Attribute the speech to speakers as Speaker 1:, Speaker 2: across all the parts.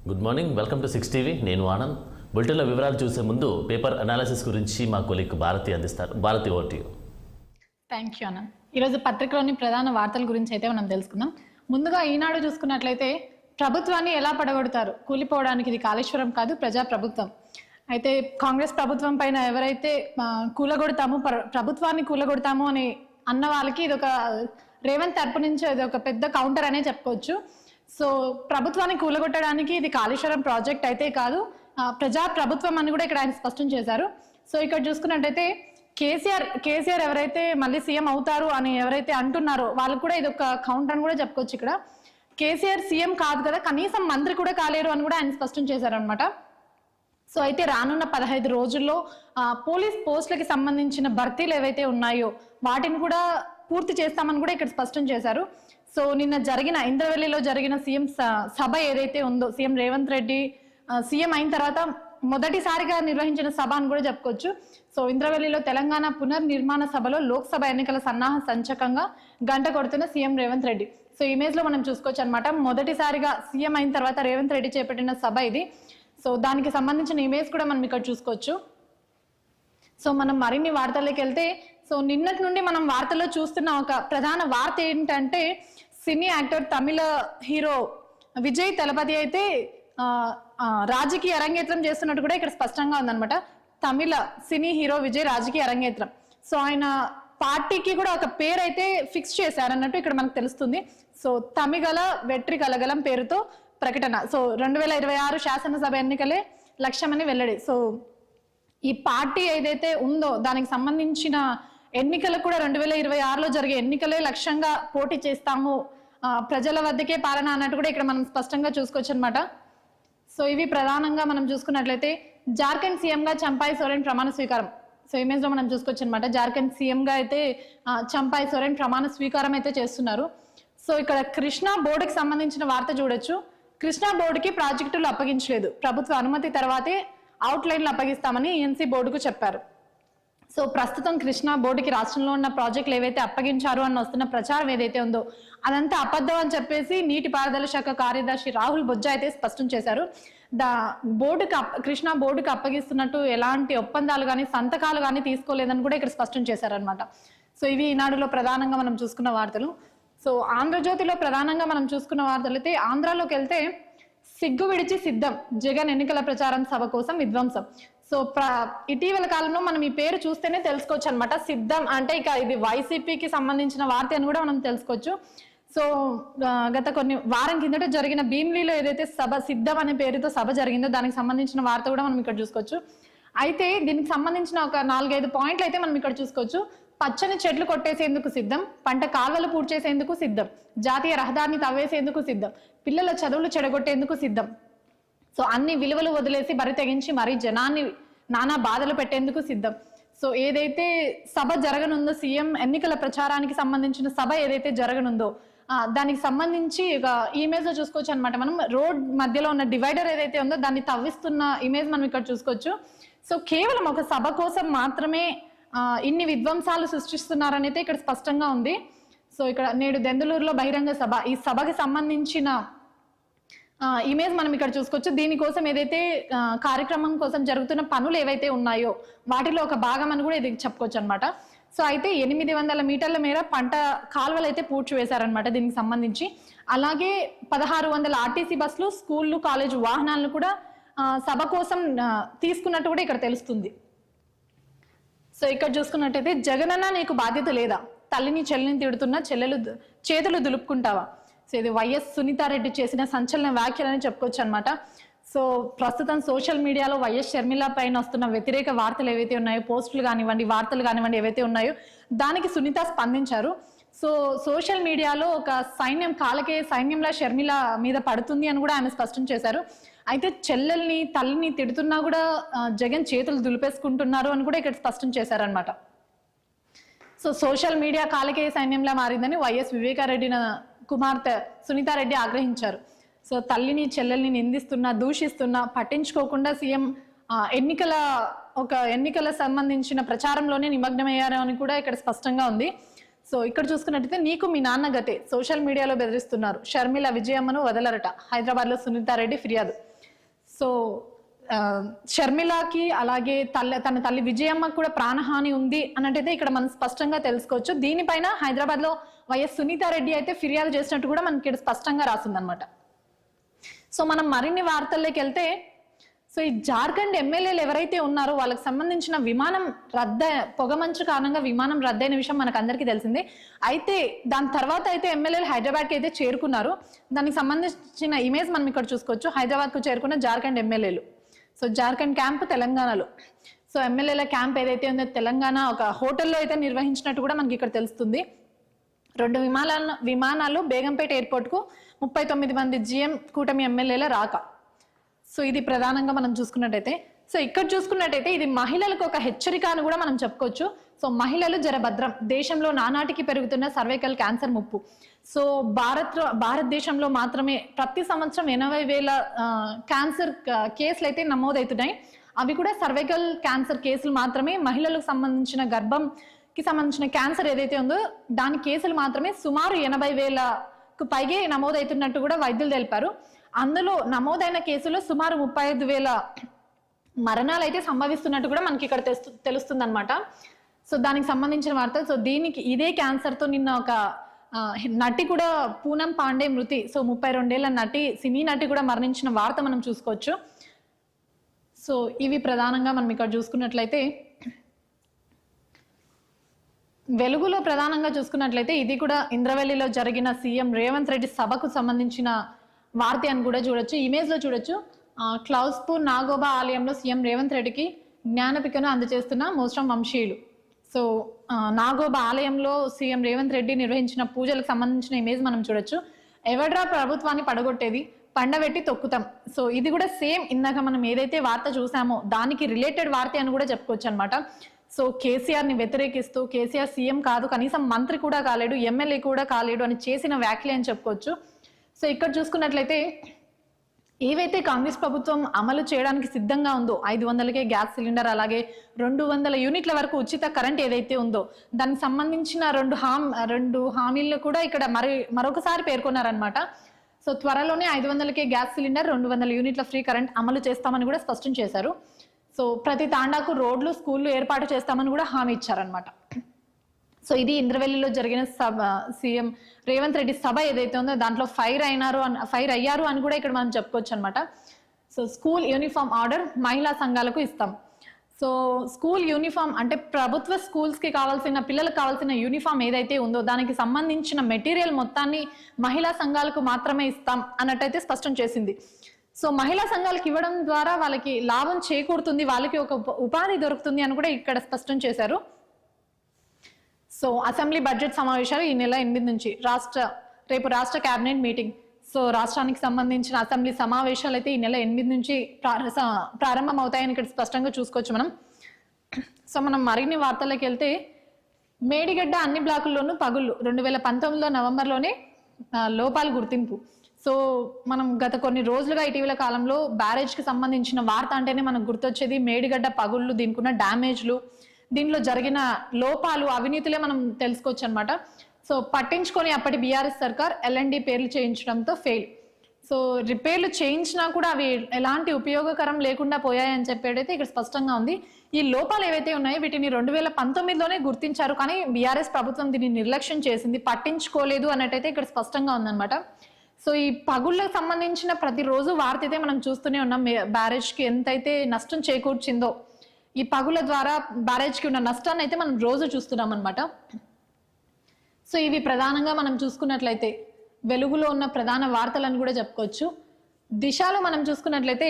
Speaker 1: Good morning, welcome to 6 TV. నేను ఆనంద్. బులెటిన్లో వివరాలు చూసే ముందు పేపర్ అనాలిసిస్ గురించి మా కొలీగ్ భారతి అందిస్తారు. Bharati, over to you.
Speaker 2: Thank you Anand. ఈరోజు పత్రికలోని ప్రధాన వార్తల గురించి అయితే మనం తెలుసుకుందాం. ముందుగా ఈనాడు చూసుకున్నట్లయితే ప్రభుత్వాన్ని ఎలా పడగొడతారు, కూలిపోవడానికి ఇది కాళేశ్వరం కాదు ప్రజా ప్రభుత్వం. అయితే కాంగ్రెస్ ప్రభుత్వం పైన ఎవరైతే కూలగొడతాము, ప్రభుత్వాన్ని కూలగొడతాము అని అన్న వాళ్ళకి ఇది ఒక రేవంత్ తరపు నుంచి ఇది ఒక పెద్ద కౌంటర్ అనే చెప్పుకోవచ్చు. సో ప్రభుత్వాన్ని కూలగొట్టడానికి ఇది కాళేశ్వరం ప్రాజెక్ట్ అయితే కాదు, ప్రజా ప్రభుత్వం అని కూడా ఇక్కడ ఆయన స్పష్టం చేశారు. సో ఇక్కడ చూసుకున్నట్టయితే కేసీఆర్ ఎవరైతే మళ్ళీ సీఎం అవుతారు అని ఎవరైతే అంటున్నారో వాళ్ళకు కూడా ఇది ఒక కౌంటర్ అని కూడా చెప్పుకోవచ్చు. ఇక్కడ కేసీఆర్ సీఎం కాదు కదా, కనీసం మంత్రి కూడా కాలేరు అని కూడా ఆయన స్పష్టం చేశారనమాట. సో అయితే రానున్న 15 రోజుల్లో పోలీస్ పోస్టులకి సంబంధించిన భర్తీలు ఏవైతే ఉన్నాయో వాటిని కూడా పూర్తి చేస్తామని కూడా ఇక్కడ స్పష్టం చేశారు. సో నిన్న జరిగిన ఇంద్రవెల్లిలో జరిగిన సీఎం సభ ఏదైతే ఉందో, సీఎం రేవంత్ రెడ్డి సీఎం అయిన తర్వాత మొదటిసారిగా నిర్వహించిన సభ అని కూడా చెప్పుకోవచ్చు. సో ఇంద్రవెల్లిలో తెలంగాణ పునర్నిర్మాణ సభలో లోక్సభ ఎన్నికల సన్నాహ సంచకంగా గంట కొడుతున్న CM Revanth Reddy. So image లో మనం చూసుకోవచ్చు అనమాట. మొదటిసారిగా సీఎం అయిన తర్వాత రేవంత్ రెడ్డి చేపట్టిన సభ ఇది. సో దానికి సంబంధించిన ఇమేజ్ కూడా మనం ఇక్కడ చూసుకోవచ్చు. సో మనం మరిన్ని వార్తల్లోకి వెళ్తే, సో నిన్నటి నుండి మనం వార్తల్లో చూస్తున్న ఒక ప్రధాన వార్త ఏంటంటే, సినీ యాక్టర్ తమిళ హీరో విజయ్ తలపతి అయితే రాజకీయ అరంగేట్రం చేస్తున్నట్టు కూడా ఇక్కడ స్పష్టంగా ఉందన్నమాట. తమిళ సినీ హీరో విజయ్ రాజకీయ అరంగేట్రం. సో ఆయన పార్టీకి కూడా ఒక పేరు అయితే ఫిక్స్ చేశారన్నట్టు ఇక్కడ మనకు తెలుస్తుంది. సో తమిగల వెట్రి కలగలం పేరుతో ప్రకటన. సో 2026 శాసనసభ ఎన్నికలే లక్ష్యమని వెల్లడి. సో ఈ పార్టీ ఏదైతే ఉందో దానికి సంబంధించిన ఎన్నికలు కూడా 2026లో జరిగే ఎన్నికలే లక్ష్యంగా పోటీ చేస్తాము, ప్రజల వద్దకే పాలన అన్నట్టు కూడా ఇక్కడ మనం స్పష్టంగా చూసుకోవచ్చు అనమాట. సో ఇవి ప్రధానంగా మనం చూసుకున్నట్లయితే జార్ఖండ్ సీఎంగా చంపాయి సోరెన్ ప్రమాణ స్వీకారం. సో ఇమేజ్ లో మనం చూసుకోవచ్చు అనమాట. జార్ఖండ్ సీఎంగా అయితే చంపాయి సోరెన్ ప్రమాణ స్వీకారం అయితే చేస్తున్నారు. సో ఇక్కడ కృష్ణా బోర్డుకి సంబంధించిన వార్త చూడొచ్చు. కృష్ణా బోర్డుకి ప్రాజెక్టులు అప్పగించలేదు, ప్రభుత్వ అనుమతి తర్వాతే అవుట్లైన్లు అప్పగిస్తామని ఈఎన్సీ బోర్డుకు చెప్పారు. సో ప్రస్తుతం కృష్ణా బోర్డుకి రాష్ట్రంలో ఉన్న ప్రాజెక్టులు ఏవైతే అప్పగించారు అని వస్తున్న ప్రచారం ఏదైతే ఉందో అదంతా అబద్ధం అని చెప్పేసి నీటిపారుదల శాఖ కార్యదర్శి రాహుల్ బొజ్జా అయితే స్పష్టం చేశారు. కృష్ణా బోర్డుకి అప్పగిస్తున్నట్టు ఎలాంటి ఒప్పందాలు కానీ సంతకాలు కానీ తీసుకోలేదని కూడా ఇక్కడ స్పష్టం చేశారనమాట. సో ఇవి ఈనాడులో ప్రధానంగా మనం చూసుకున్న వార్తలు. సో ఆంధ్రజ్యోతిలో ప్రధానంగా మనం చూసుకున్న వార్తలు అయితే, ఆంధ్రాలోకి వెళ్తే సిగ్గు విడిచి సిద్ధం, జగన్ ఎన్నికల ప్రచారం సభ కోసం విధ్వంసం. సో ఇటీవల కాలంలో మనం ఈ పేరు చూస్తేనే తెలుసుకోవచ్చు అనమాట. సిద్ధం అంటే ఇక ఇది వైసీపీకి సంబంధించిన వార్త అని కూడా మనం తెలుసుకోవచ్చు. సో గత కొన్ని వారం కిందట జరిగిన భీమిలీలో ఏదైతే సభ సిద్ధం అనే పేరుతో సభ జరిగిందో దానికి సంబంధించిన వార్త కూడా మనం ఇక్కడ చూసుకోవచ్చు. అయితే దీనికి సంబంధించిన ఒక 4-5 పాయింట్లు అయితే మనం ఇక్కడ చూసుకోవచ్చు. పచ్చని చెట్లు కొట్టేసేందుకు సిద్ధం, పంట కాల్వలు పూర్తి చేసేందుకు సిద్ధం, జాతీయ రహదారిని తవ్వేసేందుకు సిద్ధం, పిల్లల చదువులు చెడగొట్టేందుకు సిద్ధం. సో అన్ని విలువలు వదిలేసి బరి తెగించి మరీ జనాన్ని నానా బాధలు పెట్టేందుకు సిద్ధం. సో ఏదైతే సభ జరగనుందో, సీఎం ఎన్నికల ప్రచారానికి సంబంధించిన సభ ఏదైతే జరగనుందో దానికి సంబంధించి ఒక ఇమేజ్ లో చూసుకోవచ్చు అనమాట. మనం రోడ్ మధ్యలో ఉన్న డివైడర్ ఏదైతే ఉందో దాన్ని తవ్విస్తున్న ఇమేజ్ మనం ఇక్కడ చూసుకోవచ్చు. సో కేవలం ఒక సభ కోసం మాత్రమే ఇన్ని విధ్వంసాలు సృష్టిస్తున్నారని అయితే ఇక్కడ స్పష్టంగా ఉంది. సో ఇక్కడ నేడు దెందులూరులో బహిరంగ సభ, ఈ సభకి సంబంధించిన ఇమేజ్ మనం ఇక్కడ చూసుకోవచ్చు. దీనికోసం ఏదైతే కార్యక్రమం కోసం జరుగుతున్న పనులు ఏవైతే ఉన్నాయో వాటిలో ఒక భాగం అని కూడా ఇది చెప్పుకోవచ్చు అనమాట. సో అయితే 800 మీటర్ల మేర పంట కాలువలు అయితే పూడ్చి వేశారనమాట దీనికి సంబంధించి. అలాగే 1600 ఆర్టీసీ బస్సులు, స్కూళ్ళు, కాలేజ్ వాహనాలను కూడా సభ కోసం తీసుకున్నట్టు కూడా ఇక్కడ తెలుస్తుంది. సో ఇక్కడ చూసుకున్నట్టయితే, జగనన్న నీకు బాధ్యత లేదా, తల్లిని చెల్లిని తిడుతున్న చేతులు దులుపుకుంటావా. సో ఇది వైఎస్ సునీతారెడ్డి చేసిన సంచలన వ్యాఖ్యలని చెప్పుకోవచ్చు అనమాట. సో ప్రస్తుతం సోషల్ మీడియాలో వైఎస్ షర్మిల పైన వస్తున్న వ్యతిరేక వార్తలు ఏవైతే ఉన్నాయో, పోస్టులు కానివ్వండి, వార్తలు కానివ్వండి ఏవైతే ఉన్నాయో దానికి సునీత స్పందించారు. సో సోషల్ మీడియాలో ఒక కాలకే సైన్యంలా షర్మిల మీద పడుతుంది అని కూడా ఆయన స్పష్టం చేశారు. అయితే చెల్లెల్ని తల్లిని తిడుతున్నా కూడా జగన్ చేతులు దులిపేసుకుంటున్నారు అని కూడా ఇక్కడ స్పష్టం చేశారనమాట. సో సోషల్ మీడియా కాలకేయ సైన్యంలా మారిందని వైఎస్ వివేకారెడ్డి కుమార్తె సునీతారెడ్డి ఆగ్రహించారు. సో తల్లిని చెల్లెల్ని నిందిస్తున్నా, దూషిస్తున్నా పట్టించుకోకుండా సీఎం ఎన్నికల సంబంధించిన ప్రచారంలోనే నిమగ్నమయ్యారు అని కూడా ఇక్కడ స్పష్టంగా ఉంది. సో ఇక్కడ చూసుకున్నట్టయితే, నీకు మీ నాన్న గతే, సోషల్ మీడియాలో బెదిరిస్తున్నారు, షర్మిల విజయమ్మను వదలరట, హైదరాబాద్లో సునీతారెడ్డి ఫిర్యాదు. సో షర్మిలకి అలాగే తన తల్లి విజయమ్మకి కూడా ప్రాణహాని ఉంది అన్నట్టయితే ఇక్కడ మనం స్పష్టంగా తెలుసుకోవచ్చు. దీనిపైన హైదరాబాద్ లో వైఎస్ సునీతారెడ్డి అయితే ఫిర్యాదు చేసినట్టు కూడా మనకి ఇక్కడ స్పష్టంగా రాసిందనమాట. సో మనం మరిన్ని వార్తల్లోకి వెళ్తే, సో ఈ జార్ఖండ్ ఎమ్మెల్యేలు ఎవరైతే ఉన్నారో వాళ్ళకి సంబంధించిన విమానం పొగమంచు కారణంగా విమానం రద్దయిన విషయం మనకు అందరికీ తెలిసిందే. అయితే దాని తర్వాత అయితే ఎమ్మెల్యేలు హైదరాబాద్కి అయితే చేరుకున్నారు. దానికి సంబంధించిన ఇమేజ్ మనం ఇక్కడ చూసుకోవచ్చు. హైదరాబాద్కు చేరుకున్న జార్ఖండ్ ఎమ్మెల్యేలు. సో జార్ఖండ్ క్యాంప్ తెలంగాణలో. సో ఎమ్మెల్యేల క్యాంప్ ఏదైతే ఉందో తెలంగాణ ఒక హోటల్లో అయితే నిర్వహించినట్టు కూడా మనకి ఇక్కడ తెలుస్తుంది. 2 విమానాలు బేగంపేట ఎయిర్పోర్ట్కు 39 మంది జిఎం కూటమి ఎమ్మెల్యేల రాక. సో ఇది ప్రధానంగా మనం చూసుకున్నట్టయితే, సో ఇక్కడ చూసుకున్నట్టయితే ఇది మహిళలకు ఒక హెచ్చరిక అని కూడా మనం చెప్పుకోవచ్చు. సో మహిళలు జరభద్రం, దేశంలో నానాటికి పెరుగుతున్న సర్వైకల్ క్యాన్సర్ ముప్పు. సో భారతదేశంలో మాత్రమే ప్రతి సంవత్సరం 80,000 క్యాన్సర్ కేసులు అయితే నమోదవుతున్నాయి. అవి కూడా సర్వైకల్ క్యాన్సర్ కేసులు మాత్రమే. మహిళలకు సంబంధించిన గర్భంకి సంబంధించిన క్యాన్సర్ ఏదైతే ఉందో దాని కేసులు మాత్రమే సుమారు 80,000కు పైగే నమోదవుతున్నట్టు కూడా వైద్యులు తెలిపారు. అందులో నమోదైన కేసులో సుమారు 35,000 మరణాలు అయితే సంభవిస్తున్నట్టు కూడా మనకి ఇక్కడ తెలుస్తుంది అనమాట. సో దానికి సంబంధించిన వార్త. సో దీనికి ఇదే క్యాన్సర్తో నిన్న ఒక నటి కూడా పూనం పాండే మృతి. సో 32 ఏళ్ల నటి, సినీ నటి కూడా మరణించిన వార్త మనం చూసుకోవచ్చు. సో ఇవి ప్రధానంగా మనం ఇక్కడ చూసుకున్నట్లయితే, వెలుగులో ప్రధానంగా చూసుకున్నట్లయితే ఇది కూడా ఇంద్రవెల్లిలో జరిగిన సీఎం రేవంత్ రెడ్డి సభకు సంబంధించిన వార్త అని కూడా చూడొచ్చు. ఇమేజ్ లో చూడొచ్చు. క్లౌస్పూర్ నాగోబా ఆలయంలో సీఎం రేవంత్ రెడ్డికి జ్ఞానపికను అందజేస్తున్న మోస్రం వంశీయులు. సో నాగోబా ఆలయంలో సీఎం రేవంత్ రెడ్డి నిర్వహించిన పూజలకు సంబంధించిన ఇమేజ్ మనం చూడొచ్చు. ఎవడ్రా ప్రభుత్వాన్ని పడగొట్టేది, పండబెట్టి తొక్కుతాం. సో ఇది కూడా సేమ్ ఇందాక మనం ఏదైతే వార్త చూసామో దానికి రిలేటెడ్ వార్త అని కూడా చెప్పుకోవచ్చు అనమాట. సో కేసీఆర్ని వ్యతిరేకిస్తూ కేసీఆర్ సీఎం కాదు, కనీసం మంత్రి కూడా కాలేడు, ఎమ్మెల్యే కూడా కాలేడు అని చేసిన వ్యాఖ్యలు అని చెప్పుకోవచ్చు. సో ఇక్కడ చూసుకున్నట్లయితే ఏవైతే కాంగ్రెస్ ప్రభుత్వం అమలు చేయడానికి సిద్ధంగా ఉందో 500కే గ్యాస్ సిలిండర్, అలాగే 200 యూనిట్ల వరకు ఉచిత కరెంట్ ఏదైతే ఉందో దానికి సంబంధించిన 2 హామీలను కూడా ఇక్కడ మరొకసారి పేర్కొన్నారనమాట. సో త్వరలోనే 500కే గ్యాస్ సిలిండర్, 200 యూనిట్ల ఫ్రీ కరెంట్ అమలు చేస్తామని కూడా స్పష్టం చేశారు. సో ప్రతి తాండాకు రోడ్లు, స్కూళ్ళు ఏర్పాటు చేస్తామని కూడా హామీ ఇచ్చారనమాట. సో ఇది ఇంద్రవెల్లిలో జరిగిన సీఎం రేవంత్ రెడ్డి సభ ఏదైతే ఉందో దాంట్లో ఫైర్ అయ్యారు అని కూడా ఇక్కడ మనం చెప్పుకోవచ్చు అనమాట. సో స్కూల్ యూనిఫామ్ ఆర్డర్ మహిళా సంఘాలకు ఇస్తాం. సో స్కూల్ యూనిఫామ్ అంటే ప్రభుత్వ స్కూల్స్కి కావాల్సిన, పిల్లలకు కావాల్సిన యూనిఫామ్ ఏదైతే ఉందో దానికి సంబంధించిన మెటీరియల్ మొత్తాన్ని మహిళా సంఘాలకు మాత్రమే ఇస్తాం అన్నట్టయితే స్పష్టం చేసింది. సో మహిళా సంఘాలకు ఇవ్వడం ద్వారా వాళ్ళకి లాభం చేకూరుతుంది, వాళ్ళకి ఒక ఉపాధి దొరుకుతుంది అని కూడా ఇక్కడ స్పష్టం చేశారు. సో అసెంబ్లీ బడ్జెట్ సమావేశాలు ఈ నెల 8 నుంచి రేపు రాష్ట్ర కేబినెట్ మీటింగ్. సో రాష్ట్రానికి సంబంధించిన అసెంబ్లీ సమావేశాలు అయితే ఈ నెల 8 నుంచి ప్రారంభం అవుతాయని ఇక్కడ స్పష్టంగా చూసుకోవచ్చు మనం. సో మనం మరిన్ని వార్తల్లోకి వెళ్తే, మేడిగడ్డ అన్ని బ్లాకుల్లోనూ పగుళ్ళు, 2019 నవంబర్లోనే లోపాలు గుర్తింపు. సో మనం గత కొన్ని రోజులుగా ఇటీవల కాలంలో బ్యారేజ్కి సంబంధించిన వార్త అంటేనే మనకు గుర్తొచ్చేది మేడిగడ్డ పగుళ్ళు, దీనికి ఉన్న డ్యామేజ్లు, దీనిలో జరిగిన లోపాలు, అవినీతులే మనం తెలుసుకోవచ్చు అనమాట. సో పట్టించుకొని అప్పటి బీఆర్ఎస్ సర్కార్ L&D పేర్లు చేయించడంతో ఫెయిల్. సో రిపేర్లు చేయించినా కూడా అవి ఎలాంటి ఉపయోగకరం లేకుండా పోయాయని చెప్పేదైతే ఇక్కడ స్పష్టంగా ఉంది. ఈ లోపాలు ఏవైతే ఉన్నాయో వీటిని 2019లోనే గుర్తించారు, కానీ బీఆర్ఎస్ ప్రభుత్వం దీన్ని నిర్లక్ష్యం చేసింది, పట్టించుకోలేదు అన్నట్టయితే ఇక్కడ స్పష్టంగా ఉందన్నమాట. సో ఈ పగుళ్ళకు సంబంధించిన ప్రతిరోజు వార్త అయితే మనం చూస్తూనే ఉన్నాం. బ్యారేజ్కి ఎంతైతే నష్టం చేకూర్చిందో, ఈ పగుల ద్వారా బ్యారేజ్కి ఉన్న నష్టాన్ని అయితే మనం రోజు చూస్తున్నాం అనమాట. సో ఇవి ప్రధానంగా మనం చూసుకున్నట్లయితే వెలుగులో ఉన్న ప్రధాన వార్తలను కూడా చెప్పుకోవచ్చు. దిశలో మనం చూసుకున్నట్లయితే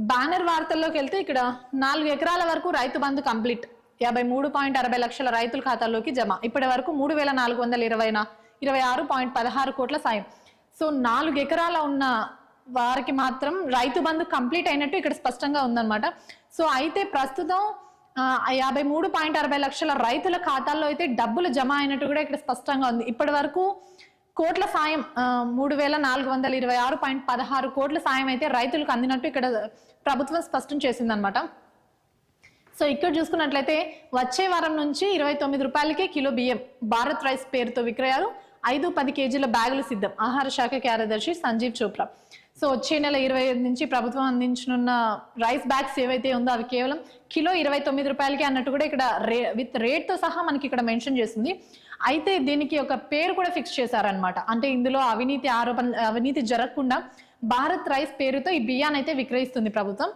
Speaker 2: బ్యానర్ వార్తల్లోకి వెళ్తే ఇక్కడ 4 ఎకరాల వరకు రైతు బంధు కంప్లీట్, 53.60 లక్షల రైతుల ఖాతాల్లోకి జమ. ఇప్పటి వరకు 3,426.16 కోట్ల సాయం. సో 4 ఎకరాల ఉన్న వారికి మాత్రం రైతు బంధు కంప్లీట్ అయినట్టు ఇక్కడ స్పష్టంగా ఉందన్నమాట. సో అయితే ప్రస్తుతం 53.60 లక్షల రైతుల ఖాతాల్లో అయితే డబ్బులు జమ అయినట్టు కూడా ఇక్కడ స్పష్టంగా ఉంది. ఇప్పటి వరకు కోట్ల సాయం 3,426.16 కోట్ల సాయం అయితే రైతులకు అందినట్టు ఇక్కడ ప్రభుత్వం స్పష్టం చేసిందనమాట. సో ఇక్కడ చూసుకున్నట్లయితే వచ్చే వారం నుంచి 29 రూపాయలకే కిలో బియ్యం భారత్ రైస్ పేరుతో విక్రయాలు, 5-10 కేజీల బ్యాగులు సిద్ధం. ఆహార శాఖ కార్యదర్శి సంజీవ్ చోప్రా. సో వచ్చే నెల 25 నుంచి ప్రభుత్వం అందించనున్న రైస్ బ్యాగ్స్ ఏవైతే ఉందో అవి కేవలం కిలో 29 రూపాయలకి అన్నట్టు కూడా ఇక్కడ విత్ రేట్తో సహా మనకి ఇక్కడ మెన్షన్ చేస్తుంది. అయితే దీనికి ఒక పేరు కూడా ఫిక్స్ చేశారనమాట. అంటే ఇందులో అవినీతి జరగకుండా భారత్ రైస్ పేరుతో ఈ బియ్యాన్ని అయితే విక్రయిస్తుంది ప్రభుత్వం.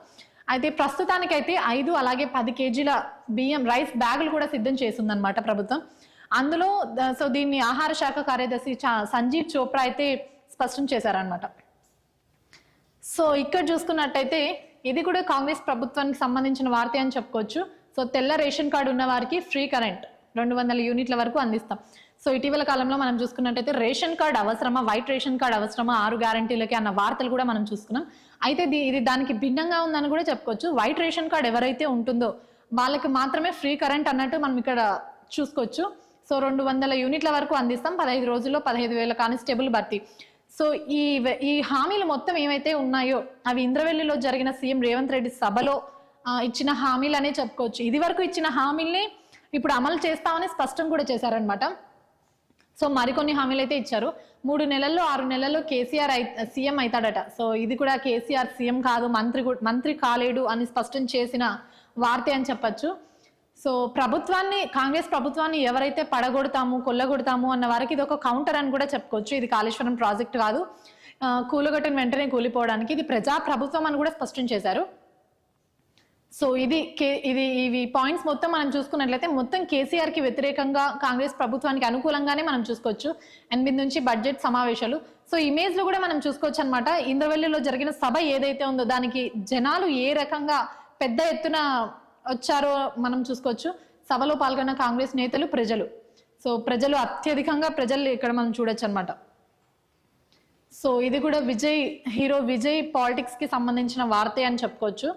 Speaker 2: అయితే ప్రస్తుతానికైతే 5 అలాగే 10 కేజీల బియ్యం రైస్ బ్యాగులు కూడా సిద్ధం చేస్తుందన్నమాట ప్రభుత్వం. అందులో సో దీన్ని ఆహార శాఖ కార్యదర్శి సంజీవ్ చోప్రా అయితే స్పష్టం చేశారనమాట. సో ఇక్కడ చూసుకున్నట్టయితే ఇది కూడా కాంగ్రెస్ ప్రభుత్వానికి సంబంధించిన వార్త అని చెప్పుకోవచ్చు. సో తెల్ల రేషన్ కార్డు ఉన్న వారికి ఫ్రీ కరెంట్ 200 యూనిట్ల వరకు అందిస్తాం. సో ఇటీవల కాలంలో మనం చూసుకున్నట్టయితే రేషన్ కార్డు అవసరమా, వైట్ రేషన్ కార్డు అవసరమా 6 గ్యారంటీలకి అన్న వార్తలు కూడా మనం చూసుకున్నాం. అయితే ఇది దానికి భిన్నంగా ఉందని కూడా చెప్పుకోవచ్చు. వైట్ రేషన్ కార్డు ఎవరైతే ఉంటుందో వాళ్ళకి మాత్రమే ఫ్రీ కరెంట్ అన్నట్టు మనం ఇక్కడ చూసుకోవచ్చు. సో 200 యూనిట్ల వరకు అందిస్తాం. 15 రోజుల్లో 15,000 కానిస్టేబుల్ భర్తీ. సో ఈ హామీలు మొత్తం ఏవైతే ఉన్నాయో అవి ఇంద్రవెల్లిలో జరిగిన సీఎం రేవంత్ రెడ్డి సభలో ఇచ్చిన హామీలు అనే చెప్పుకోవచ్చు. ఇది వరకు ఇచ్చిన హామీల్ని ఇప్పుడు అమలు చేస్తామని స్పష్టం కూడా చేశారనమాట. సో మరికొన్ని హామీలు అయితే ఇచ్చారు. 3 నెలల్లో 6 నెలల్లో కేసీఆర్ సీఎం అవుతాడట. సో ఇది కూడా కేసీఆర్ సీఎం కాదు, మంత్రి కాలేడు అని స్పష్టం చేసిన వార్తే అని చెప్పచ్చు. సో కాంగ్రెస్ ప్రభుత్వాన్ని ఎవరైతే పడగొడతాము, కొల్లగొడతాము అన్న వారికి ఇది ఒక కౌంటర్ అని కూడా చెప్పుకోవచ్చు. ఇది కాళేశ్వరం ప్రాజెక్ట్ కాదు, కూలగొట్టిన వెంటనే కూలిపోవడానికి ఇది ప్రజా ప్రభుత్వం అని కూడా స్పష్టం చేశారు. సో ఇవి పాయింట్స్ మొత్తం మనం చూసుకున్నట్లయితే మొత్తం కేసీఆర్ కి వ్యతిరేకంగా కాంగ్రెస్ ప్రభుత్వానికి అనుకూలంగానే మనం చూసుకోవచ్చు. 8 నుంచి బడ్జెట్ సమావేశాలు. సో ఇమేజ్ లో కూడా మనం చూసుకోవచ్చు అనమాట. ఇంద్రవెల్లిలో జరిగిన సభ ఏదైతే ఉందో దానికి జనాలు ఏ రకంగా పెద్ద ఎత్తున వచ్చారో మనం చూసుకోవచ్చు. సభలో పాల్గొన్న కాంగ్రెస్ నేతలు, ప్రజలు. సో అత్యధికంగా ప్రజలు ఇక్కడ మనం చూడొచ్చు అనమాట. సో ఇది కూడా హీరో విజయ్ పాలిటిక్స్ కి సంబంధించిన వార్తే అని చెప్పుకోవచ్చు.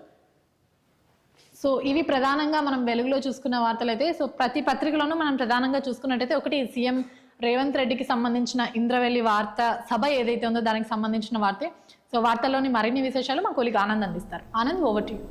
Speaker 2: సో ఇవి ప్రధానంగా మనం వెలుగులో చూసుకున్న వార్తలు అయితే. సో ప్రతి పత్రికలోనూ మనం ప్రధానంగా చూసుకున్నట్టయితే ఒకటి సీఎం రేవంత్ రెడ్డికి సంబంధించిన ఇంద్రవెల్లి వార్త సభ ఏదైతే ఉందో దానికి సంబంధించిన వార్తే. సో వార్తల్లోని మరిన్ని విశేషాలు మా కొలిగ్ ఆనంద్ అందిస్తారు. Anand, over to you.